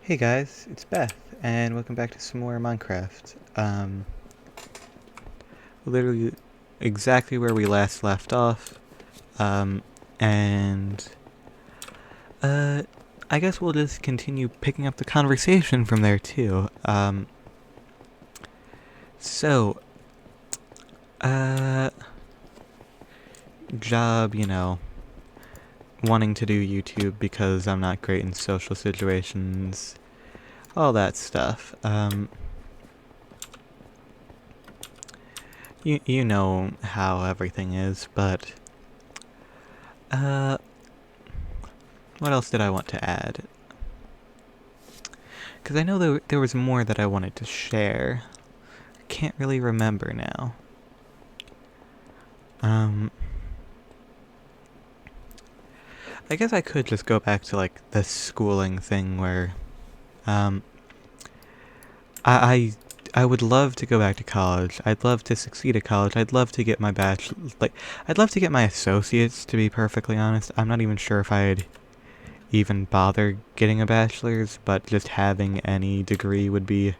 Hey guys, it's Beth, and welcome back to some more Minecraft. Literally exactly where we last left off. And I guess we'll just continue picking up the conversation from there too. So, uh, job, wanting to do YouTube because I'm not great in social situations, all that stuff. You know how everything is, but what else did I want to add? Because I know there was more that I wanted to share. Can't really remember now. I guess I could just go back to like the schooling thing where, um, I I would love to go back to college. I'd love to succeed at college. I'd love to get my I'd love to get my associates, to be perfectly honest. I'm not even sure if I'd even bother getting a bachelor's, but just having any degree would be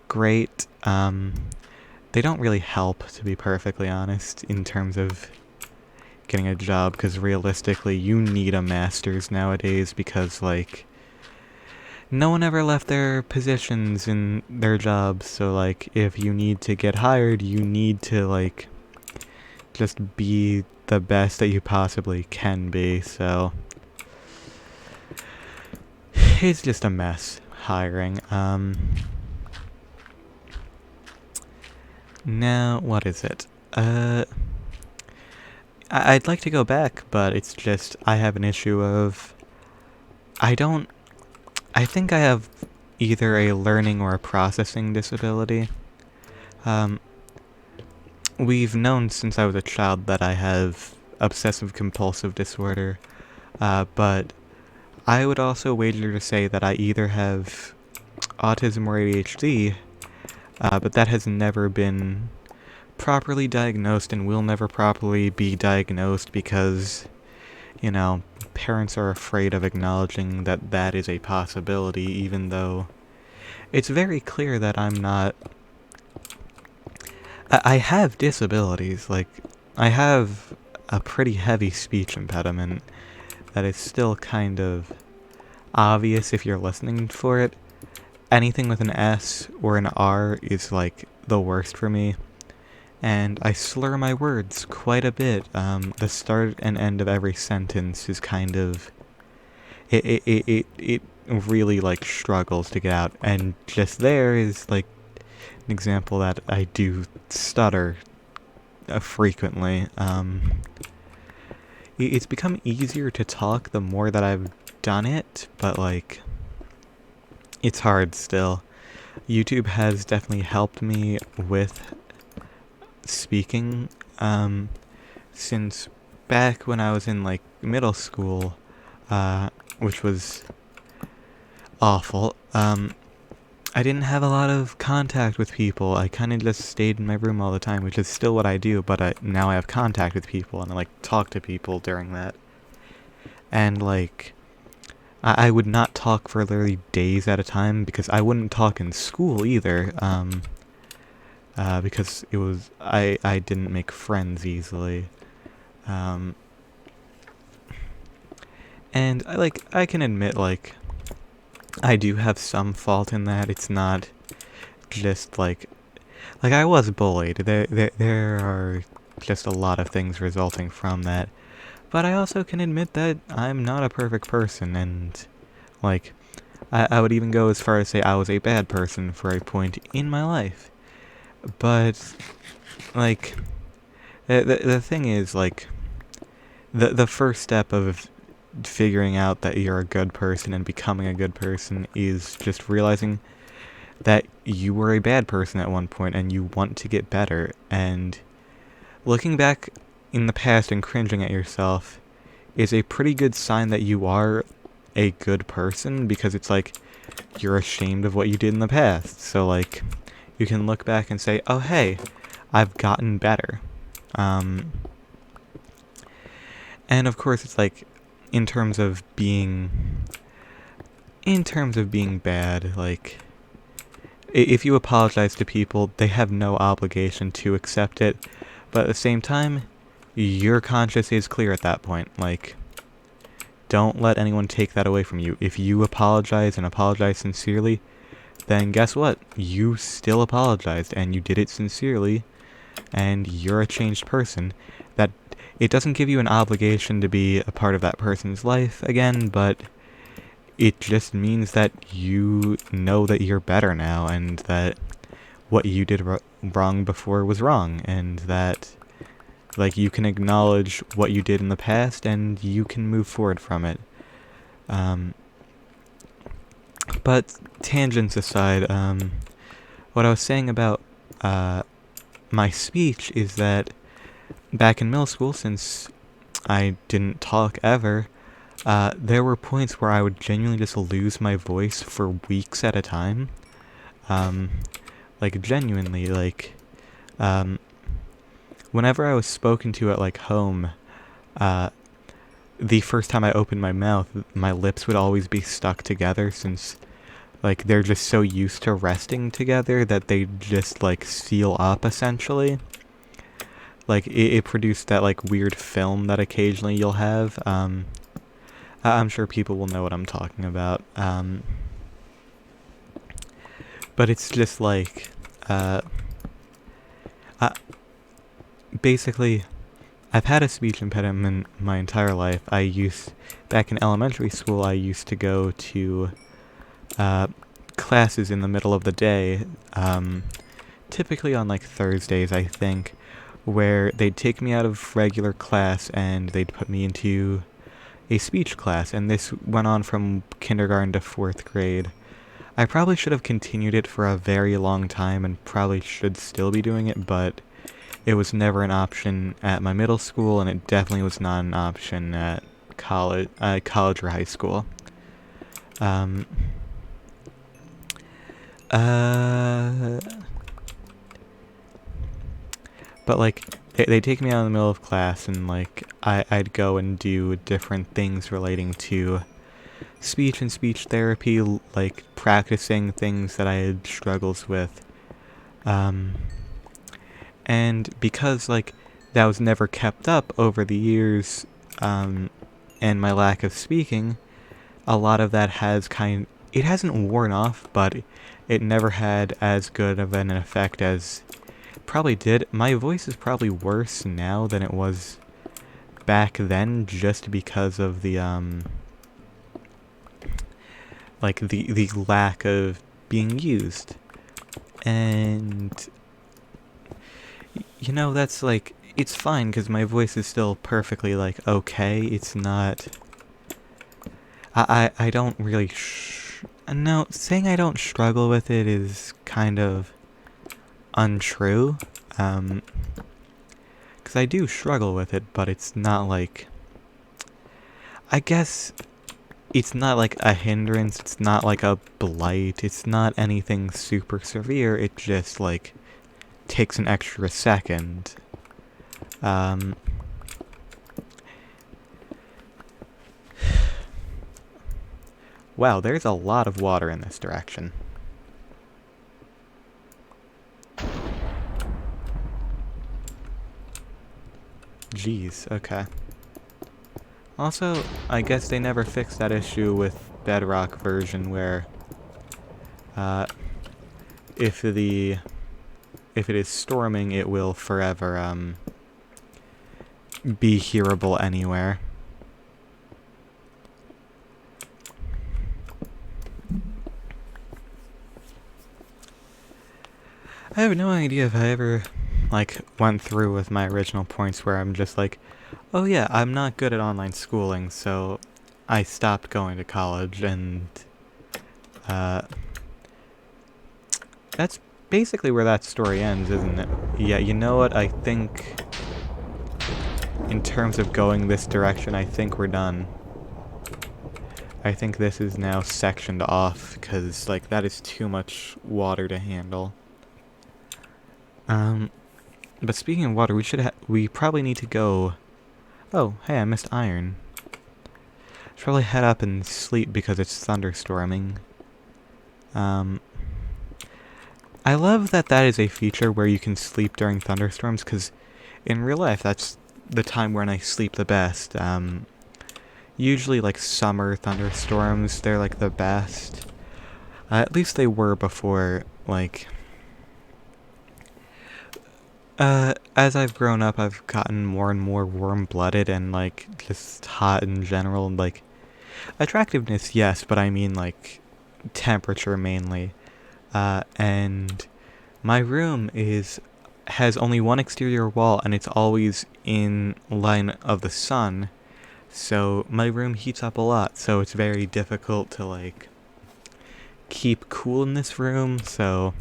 great. They don't really help, to be perfectly honest, in terms of getting a job, because realistically, you need a master's nowadays because, like, no one ever left their positions in their jobs, so, like, if you need to get hired, you need to, like, just be the best that you possibly can be, so it's just a mess, hiring. Now, what is it? I'd like to go back, but it's just, I have an issue of, I don't, I think I have either a learning or a processing disability. Um, we've known since I was a child that I have obsessive compulsive disorder, but I would also wager to say that I either have autism or ADHD, but that has never been properly diagnosed and will never properly be diagnosed because, parents are afraid of acknowledging that that is a possibility, even though it's very clear that I'm not. I have disabilities, like, I have a pretty heavy speech impediment that is still kind of obvious if you're listening for it. Anything with an S or an R is, like, the worst for me. And I slur my words quite a bit. The start and end of every sentence is kind of... It really, like, struggles to get out. And just there is, like, an example that I do stutter frequently. It's become easier to talk the more that I've done it, but, like, it's hard still. YouTube has definitely helped me with speaking, since back when I was in, like, middle school, which was awful. I didn't have a lot of contact with people. I kind of just stayed in my room all the time, which is still what I do, but now I have contact with people, and I, like, talk to people during that. And, like, I would not talk for literally days at a time, because I wouldn't talk in school either, because I didn't make friends easily. And I can admit, like, I do have some fault in that. It's not just, like, I was bullied. There are just a lot of things resulting from that. But I also can admit that I'm not a perfect person, and, like, I would even go as far as say I was a bad person for a point in my life. But, like, the thing is, like, the first step of figuring out that you're a good person and becoming a good person is just realizing that you were a bad person at one point and you want to get better. And looking back in the past and cringing at yourself is a pretty good sign that you are a good person, because it's like you're ashamed of what you did in the past. So, like, you can look back and say, oh hey, I've gotten better. And of course it's like, in terms of being in terms of being bad, like, if you apologize to people, they have no obligation to accept it, but at the same time, your conscience is clear at that point. Like, don't let anyone take that away from you. If you apologize and apologize sincerely, then guess what? You still apologized, and you did it sincerely, and you're a changed person. That it doesn't give you an obligation to be a part of that person's life again, but it just means that you know that you're better now, and that what you did wrong before was wrong, and that, like, you can acknowledge what you did in the past, and you can move forward from it. But tangents aside, what I was saying about my speech is that back in middle school, since I didn't talk ever, there were points where I would genuinely just lose my voice for weeks at a time. Like, genuinely, like, whenever I was spoken to at, like, home, the first time I opened my mouth, my lips would always be stuck together, since, like, they're just so used to resting together that they just, like, seal up, essentially. Like, it produced that, like, weird film that occasionally you'll have. I'm sure people will know what I'm talking about. But it's just like, basically, I've had a speech impediment my entire life. Back in elementary school, I used to go to classes in the middle of the day, typically on, like, Thursdays, I think, where they'd take me out of regular class and they'd put me into a speech class, and this went on from kindergarten to 4th grade. I probably should have continued it for a very long time, and probably should still be doing it, but it was never an option at my middle school, and it definitely was not an option at college or high school. But, like, they take me out in the middle of class, and, like, I'd go and do different things relating to speech and speech therapy, like practicing things that I had struggles with. And because, like, that was never kept up over the years, and my lack of speaking, a lot of that it hasn't worn off, but it never had as good of an effect as it probably did. My voice is probably worse now than it was back then, just because of the, like, the lack of being used. And, you know, that's, like, it's fine, because my voice is still perfectly, like, okay. It's not... I don't really... No, saying I don't struggle with it is kind of untrue. Because I do struggle with it, but it's not, like... I guess it's not, like, a hindrance. It's not, like, a blight. It's not anything super severe. It just, like, takes an extra second. Wow, there's a lot of water in this direction. Jeez, okay. Also, I guess they never fixed that issue with Bedrock version where, if it is storming, it will forever, be hearable anywhere. I have no idea if I ever, like, went through with my original points where I'm just like, oh yeah, I'm not good at online schooling, so I stopped going to college, and, that's basically where that story ends, isn't it? Yeah, you know what, I think, in terms of going this direction, I think we're done. I think this is now sectioned off, because, like, that is too much water to handle. But speaking of water, we probably need to go... Oh, hey, I missed iron. Should probably head up and sleep because it's thunderstorming. I love that that is a feature where you can sleep during thunderstorms, because in real life that's the time when I sleep the best. Usually like summer thunderstorms, they're like the best. At least they were before, like... as I've grown up, I've gotten more and more warm-blooded and, like, just hot in general. Like, attractiveness, yes, but I mean, like, temperature mainly. And my room has only one exterior wall, and it's always in line of the sun. So my room heats up a lot, so it's very difficult to, like, keep cool in this room, so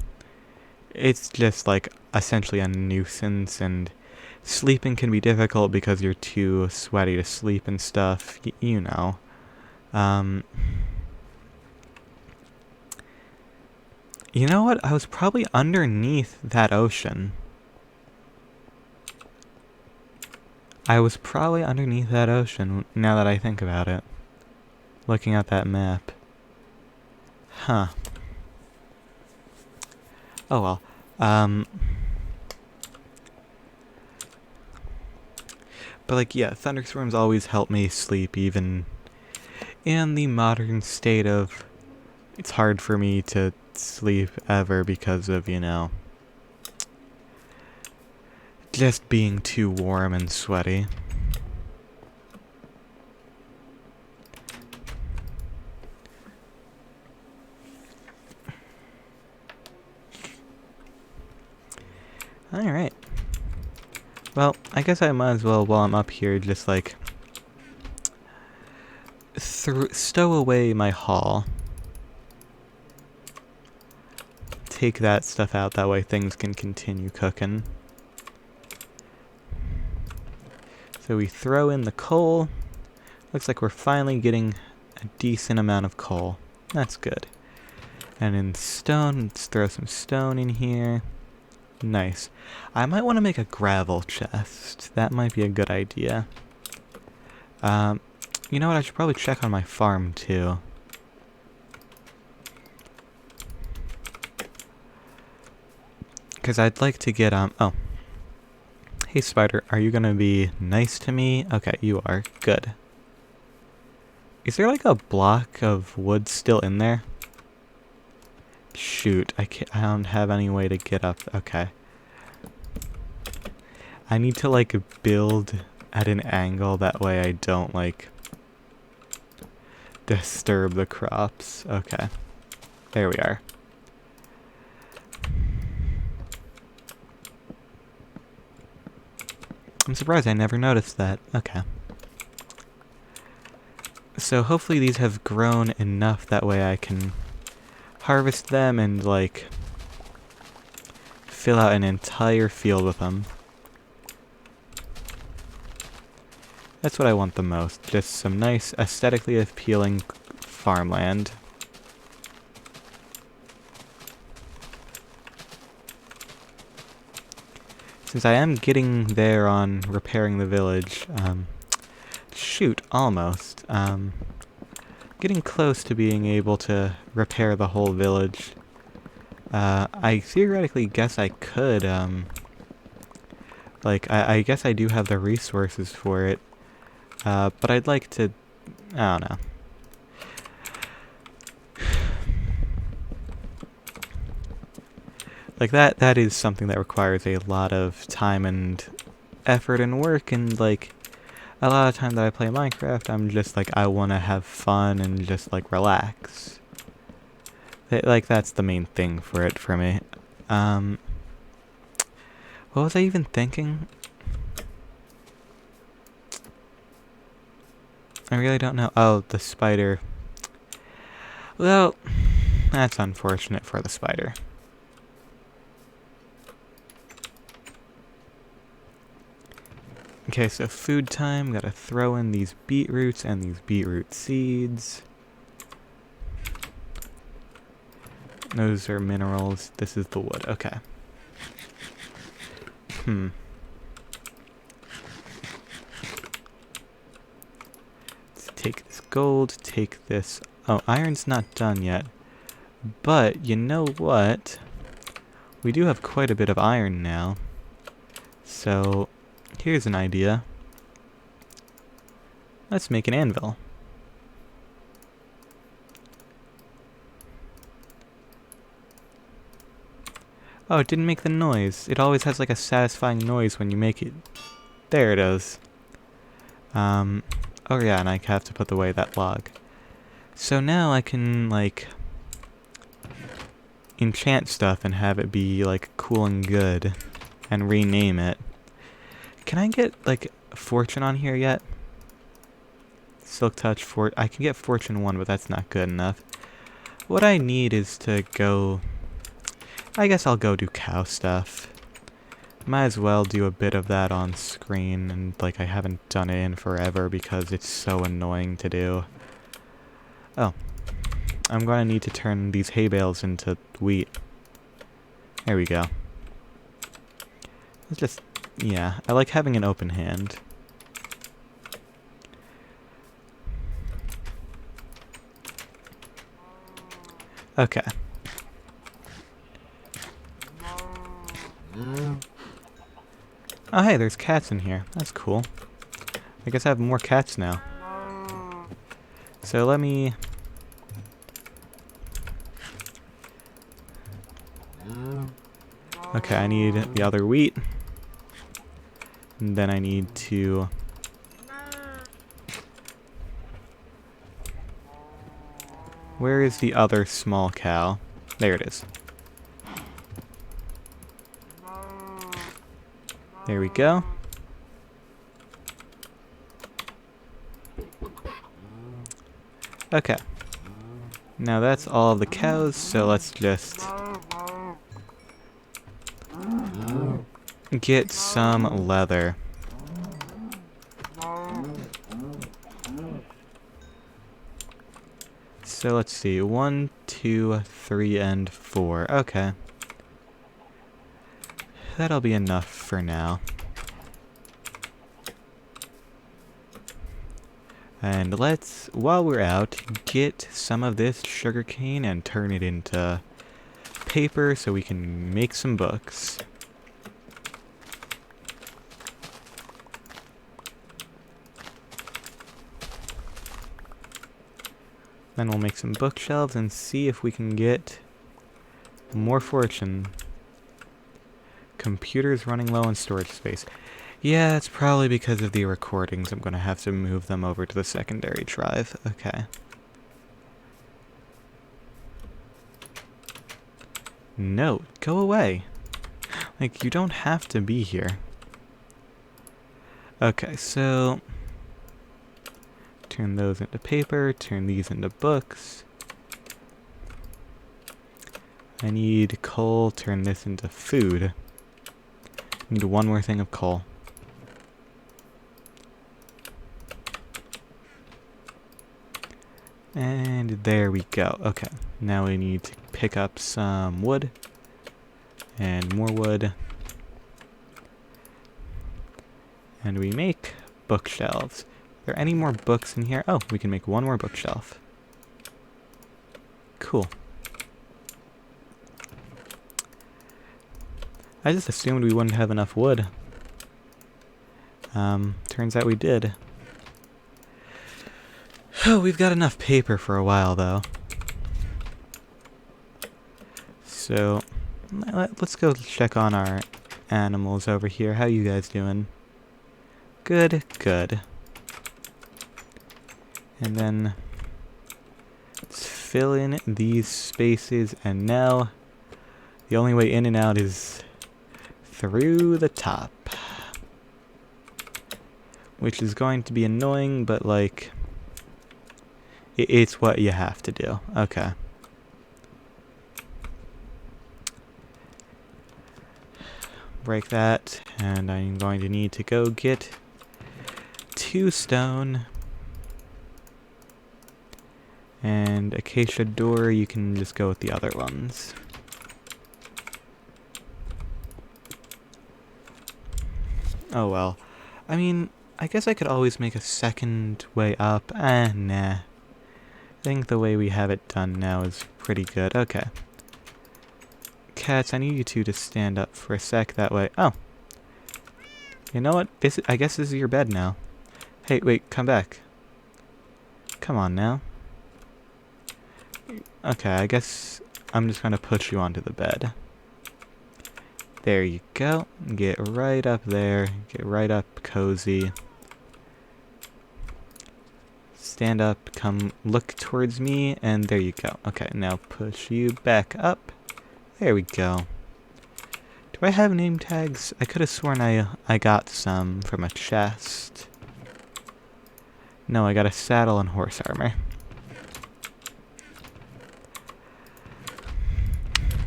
it's just, like, essentially a nuisance, and sleeping can be difficult because you're too sweaty to sleep and stuff, you know. You know what? I was probably underneath that ocean. I was probably underneath that ocean, now that I think about it. Looking at that map. Huh. Oh well. But like, yeah, thunderstorms always help me sleep, even in the modern state of... It's hard for me to sleep ever because of, you know, just being too warm and sweaty. Alright. Well, I guess I might as well, while I'm up here, just, like, stow away my haul. Take that stuff out, that way things can continue cooking. So we throw in the coal. Looks like we're finally getting a decent amount of coal. That's good. And in stone, let's throw some stone in here. Nice. I might want to make a gravel chest. That might be a good idea. You know what? I should probably check on my farm, too. Because I'd like to get, oh. Hey, spider, are you gonna be nice to me? Okay, you are. Good. Is there, like, a block of wood still in there? Shoot, I don't have any way to get up. Okay. I need to, like, build at an angle, that way I don't, like, disturb the crops. Okay. There we are. I'm surprised I never noticed that. Okay. So hopefully these have grown enough, that way I can harvest them and, like, fill out an entire field with them. That's what I want the most. Just some nice, aesthetically appealing farmland. Since I am getting there on repairing the village, shoot, almost. Getting close to being able to repair the whole village. I theoretically guess I could, like, I guess I do have the resources for it. But I'd like to... I don't know. Like, that is something that requires a lot of time and effort and work, and, like, a lot of time that I play Minecraft, I'm just, like, I want to have fun and just, like, relax. Like, that's the main thing for it for me. What was I even thinking? I really don't know. Oh, the spider. Well, that's unfortunate for the spider. Okay, so food time. Gotta throw in these beetroots and these beetroot seeds. Those are minerals. This is the wood. Okay. Let's take this gold, take this. Oh, iron's not done yet. But, you know what? We do have quite a bit of iron now. So, here's an idea. Let's make an anvil. Oh, it didn't make the noise. It always has like a satisfying noise when you make it. There it is. Oh yeah, and I have to put away that log. So now I can, like, enchant stuff and have it be, like, cool and good. And rename it. Can I get, like, Fortune on here yet? Silk Touch, I can get Fortune 1, but that's not good enough. What I need is to go... I guess I'll go do cow stuff. Might as well do a bit of that on screen, and, like, I haven't done it in forever because it's so annoying to do. Oh. I'm gonna need to turn these hay bales into wheat. There we go. It's just... yeah, I like having an open hand. Okay. Oh hey, there's cats in here. That's cool. I guess I have more cats now. So let me... okay, I need the other wheat. And then I need to... where is the other small cow? There it is. There we go. Okay. Now that's all of the cows, so let's just get some leather. So let's see, 1, 2, 3, and 4. Okay. That'll be enough for now. And let's, while we're out, get some of this sugarcane and turn it into paper so we can make some books. Then we'll make some bookshelves and see if we can get more fortune. Computer's running low on storage space. Yeah, it's probably because of the recordings. I'm going to have to move them over to the secondary drive. Okay. No, go away. Like, you don't have to be here. Okay, so... turn those into paper, turn these into books. I need coal, turn this into food. Need one more thing of coal. And there we go. Okay, now we need to pick up some wood. And more wood. And we make bookshelves. Are there any more books in here? Oh, we can make one more bookshelf. Cool. I just assumed we wouldn't have enough wood. Turns out we did. Oh, we've got enough paper for a while, though. So, let's go check on our animals over here. How you guys doing? Good, good. And then, let's fill in these spaces, and now, the only way in and out is through the top. Which is going to be annoying, but like... it's what you have to do. Okay. Break that, and I'm going to need to go get 2 stone. And acacia door, you can just go with the other ones. Oh well. I mean, I guess I could always make a second way up. Nah. think the way we have it done now is pretty good. Okay. Cats, I need you two to stand up for a sec that way. Oh. You know what? I guess this is your bed now. Hey, wait, come back. Come on now. Okay, I guess I'm just gonna push you onto the bed. There you go. Get right up there. Get right up cozy. Stand up, come look towards me, and there you go. Okay, now push you back up. There we go. Do I have name tags? I could have sworn I got some from a chest. No, I got a saddle and horse armor.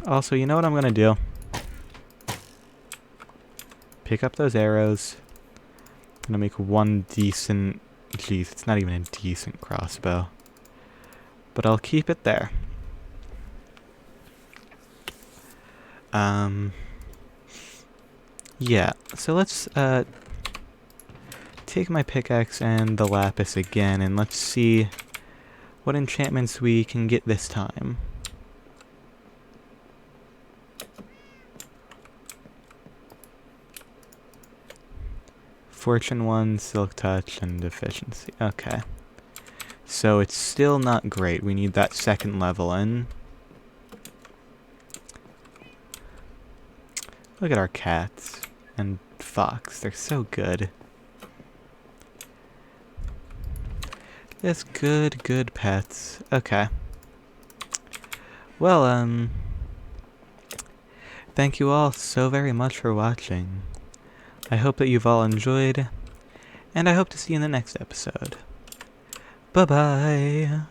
Also, you know what I'm gonna do? Pick up those arrows. I'm gonna make one decent... Jeez, it's not even a decent crossbow. But I'll keep it there. Yeah, so let's, take my pickaxe and the lapis again, and let's see what enchantments we can get this time. Fortune 1, Silk Touch, and Efficiency. Okay. So it's still not great. We need that second level in. Look at our cats. And fox. They're so good. Just good pets. Okay. Well, thank you all so very much for watching. I hope that you've all enjoyed, and I hope to see you in the next episode. Bye-bye!